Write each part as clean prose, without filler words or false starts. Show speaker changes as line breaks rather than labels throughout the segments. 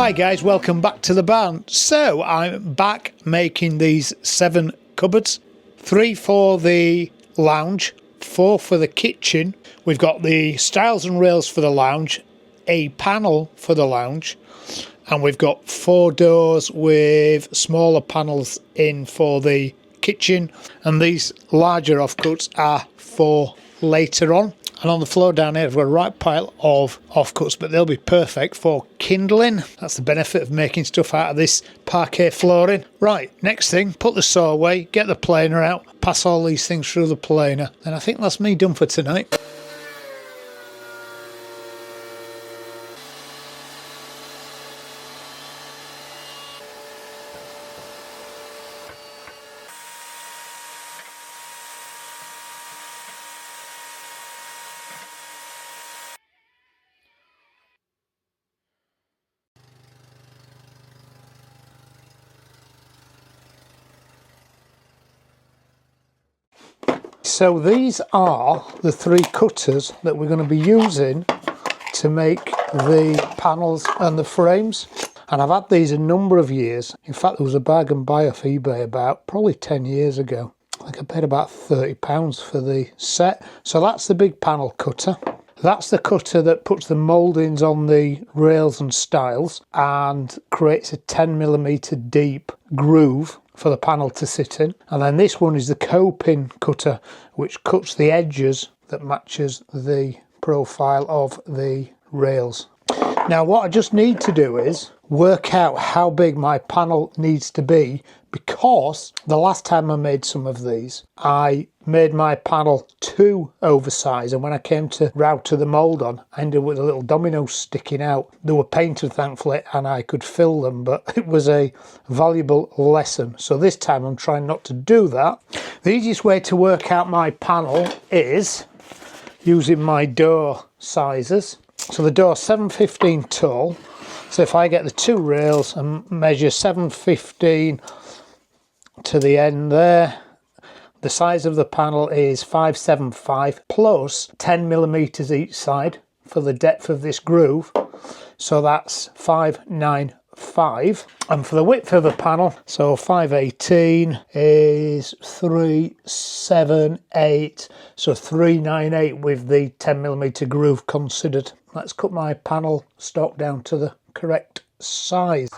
Hi guys, welcome back to the barn. So I'm back making these 7 cupboards, 3 for the lounge, 4 for the kitchen. We've got the stiles and rails for the lounge, a panel for the lounge, and we've got 4 doors with smaller panels in for the kitchen, and these larger offcuts are for later on. And on the floor down here I've got a right pile of offcuts, but they'll be perfect for kindling. That's the benefit of making stuff out of this parquet flooring. Right, next thing, put the saw away, get the planer out, pass all these things through the planer, and I think that's me done for tonight. So these are the 3 cutters that we're going to be using to make the panels and the frames. And I've had these a number of years. In fact, there was a bargain buy off eBay about probably 10 years ago. I think I paid about £30 for the set. So that's the big panel cutter. That's the cutter that puts the mouldings on the rails and stiles and creates a 10mm deep groove for the panel to sit in. And then this one is the coping cutter, which cuts the edges that matches the profile of the rails. Now what I just need to do is work out how big my panel needs to be, because the last time I made some of these I made my panel too oversized, and when I came to router the mould on, I ended up with a little domino sticking out. They were painted thankfully and I could fill them, but it was a valuable lesson. So this time I'm trying not to do that. The easiest way to work out my panel is using my door sizes. So the door's 7.15 tall, so if I get the 2 rails and measure 7.15 to the end there, the size of the panel is 5.75 plus 10mm each side for the depth of this groove, so that's 5.95. And for the width of the panel, so 5.18 is 3.78, so 3.98 with the 10mm groove considered. Let's cut my panel stock down to the correct size.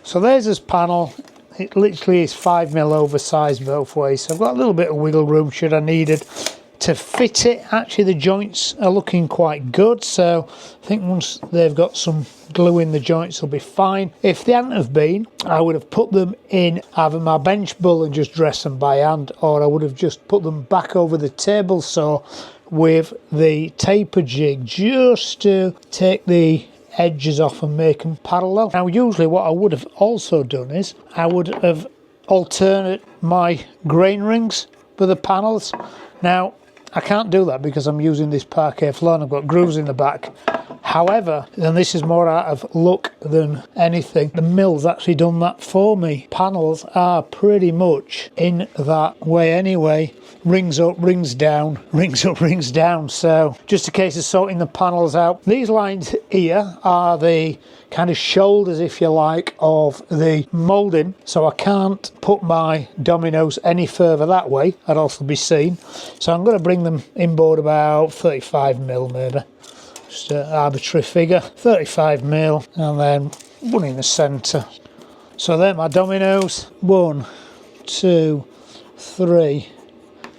So there's this panel. It literally is 5mm oversized both ways, so I've got a little bit of wiggle room should I needed to fit it. Actually the joints are looking quite good, so I think once they've got some glue in the joints will be fine. If they hadn't have been, I would have put them in either my bench bull and just dress them by hand, or I would have just put them back over the table saw with the taper jig just to take the edges off and make them parallel. Now usually what I would have also done is I would have alternate my grain rings for the panels. Now I can't do that because I'm using this parquet floor and I've got grooves in the back. However, and this is more out of luck than anything, the mill's actually done that for me. Panels are pretty much in that way anyway. Rings up, rings down, rings up, rings down. So just a case of sorting the panels out. These lines here are the kind of shoulders, if you like, of the moulding, so I can't put my dominoes any further that way. I'd also be seen, so I'm going to bring them inboard about 35mm maybe, just an arbitrary figure, 35mm, and then one in the centre. So they're my dominoes, 1, 2, 3,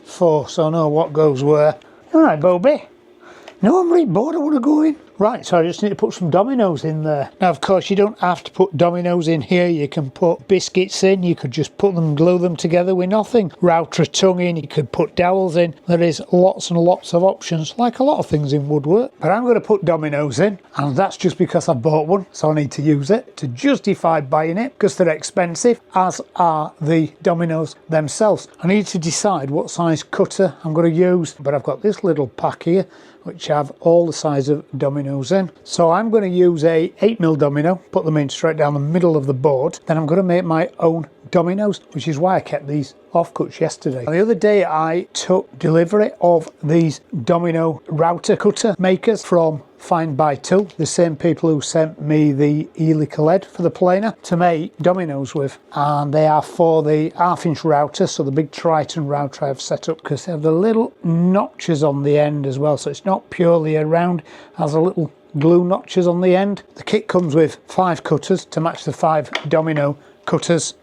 4, so I know what goes where. Alright Bobby, no, I'm really bored, I want to go in. Right, so I just need to put some dominoes in there. Now, of course, you don't have to put dominoes in here. You can put biscuits in. You could just put them, glue them together with nothing. Router tongue in. You could put dowels in. There is lots and lots of options, like a lot of things in woodwork. But I'm going to put dominoes in, and that's just because I bought one, so I need to use it to justify buying it, because they're expensive, as are the dominoes themselves. I need to decide what size cutter I'm going to use, but I've got this little pack here which have all the size of dominoes in. So I'm going to use a 8mm domino, put them in straight down the middle of the board. Then I'm going to make my own dominoes, which is why I kept these offcuts yesterday. The other day I took delivery of these domino router cutter makers from FindBuyTool, the same people who sent me the helical head for the planer to make dominoes with, and they are for the 1/2 inch router, so the big Triton router I've set up, because they have the little notches on the end as well, so it's not purely a round, it has a little glue notches on the end. The kit comes with 5 cutters to match the 5 domino cutters,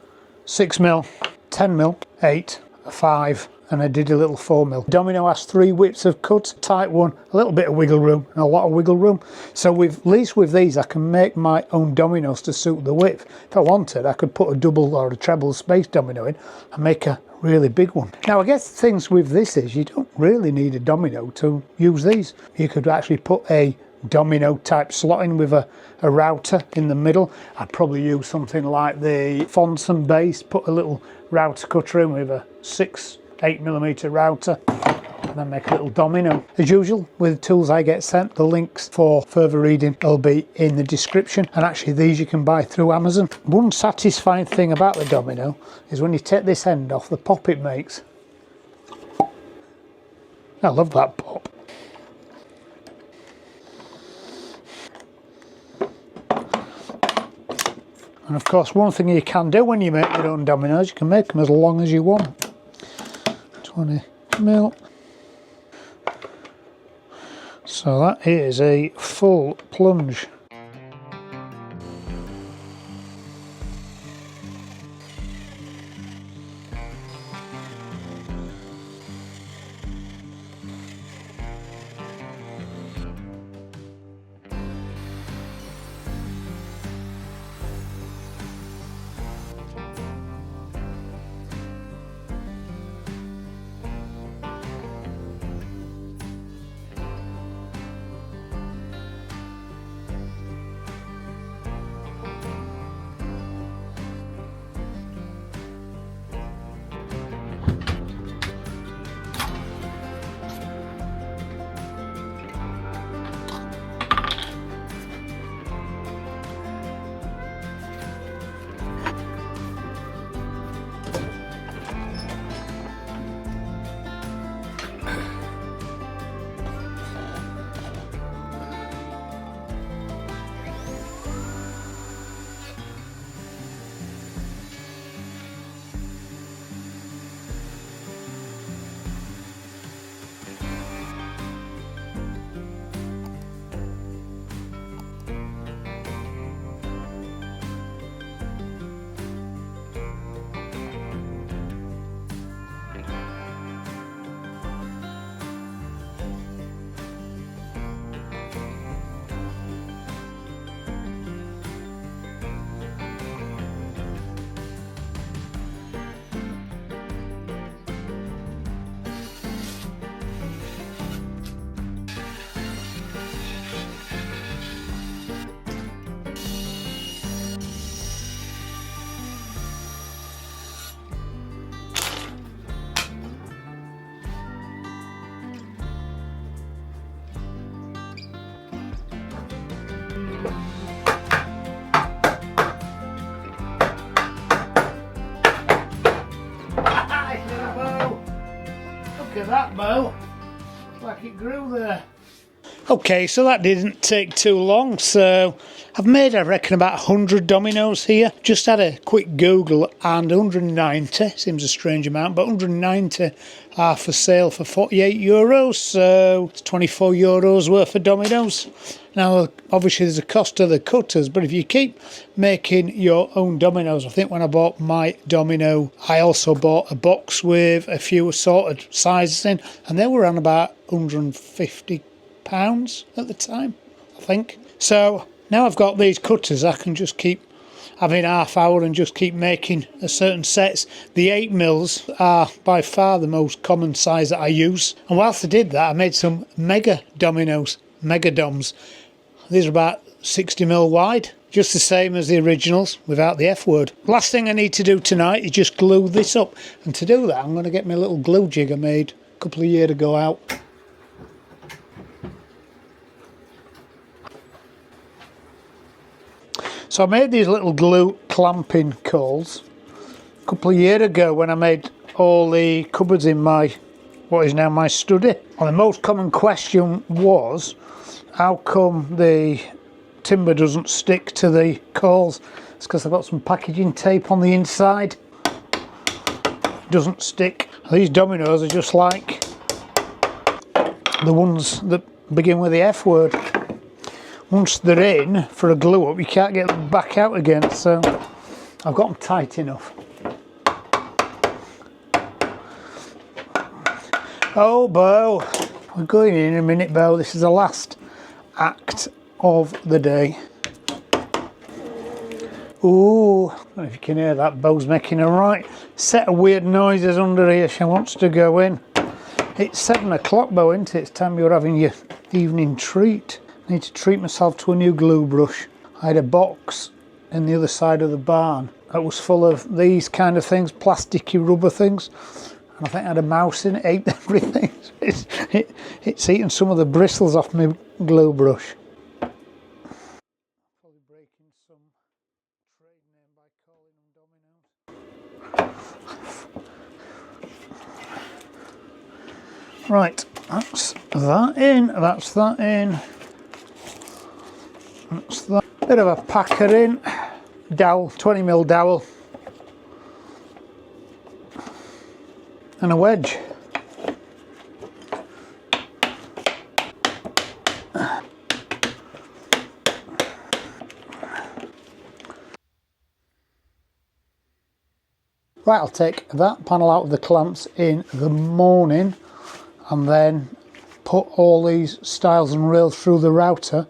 6mm, 10mm, 8, 5, and I did a little 4mm. Domino has 3 widths of cut, tight one, a little bit of wiggle room, and a lot of wiggle room. So at least with these I can make my own dominoes to suit the width. If I wanted, I could put a double or a treble space domino in and make a really big one. Now I guess the things with this is you don't really need a domino to use these. You could actually put a domino type slot in with a router in the middle. I'd probably use something like the Fonson base, put a little router cutter in with a 8mm router, and then make a little domino. As usual with the tools I get sent, the links for further reading will be in the description, and actually these you can buy through Amazon. One satisfying thing about the domino is when you take this end off, the pop it makes. I love that pop. And of course, one thing you can do when you make your own dominoes, you can make them as long as you want. 20mm. So that is a full plunge. Look at that bow, like it grew there. Okay, so that didn't take too long, so I've made, I reckon, about 100 dominoes here. Just had a quick Google, and 190, seems a strange amount, but 190 are for sale for 48 euros, so it's 24 euros worth of dominoes. Now, obviously there's a cost to the cutters, but if you keep making your own dominoes, I think when I bought my domino, I also bought a box with a few assorted sizes in, and they were on about £150 at the time. I think. So now I've got these cutters, I can just keep having half hour and just keep making a certain sets. The 8mm are by far the most common size that I use. And whilst I did that, I made some mega dominoes, Megadoms. These are about 60mm wide, just the same as the originals without the F word. Last thing I need to do tonight is just glue this up, and to do that I'm going to get my little glue jig I made a couple of years ago out. So I made these little glue clamping coals a couple of years ago when I made all the cupboards in my, what is now my study. And the most common question was, how come the timber doesn't stick to the coals? It's because I've got some packaging tape on the inside. It doesn't stick. These dominoes are just like the ones that begin with the F word. Once they're in for a glue up, you can't get them back out again, so I've got them tight enough. Oh, Bo, we're going in a minute, Bo. This is the last act of the day. Ooh, I don't know if you can hear that. Bo's making a right set of weird noises under here. She wants to go in. It's 7 o'clock, Bo, isn't it? It's time you're having your evening treat. I need to treat myself to a new glue brush. I had a box in the other side of the barn that was full of these kind of things, plasticky rubber things. And I think I had a mouse in it, ate everything. It's eaten some of the bristles off my glue brush. Probably breaking some trade name by calling them dominoes. Right, that's that in, that's that in. That's that. Bit of a packer in, dowel, 20mm dowel, and a wedge. Right, I'll take that panel out of the clamps in the morning and then put all these stiles and rails through the router,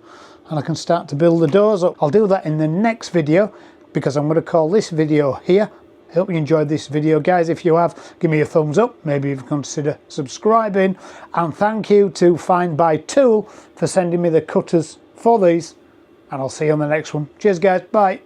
and I can start to build the doors up. I'll do that in the next video because I'm going to call this video here. I hope you enjoyed this video, guys. If you have, give me a thumbs up, maybe even consider subscribing, and thank you to FindBuyTool for sending me the cutters for these, and I'll see you on the next one. Cheers, guys. Bye.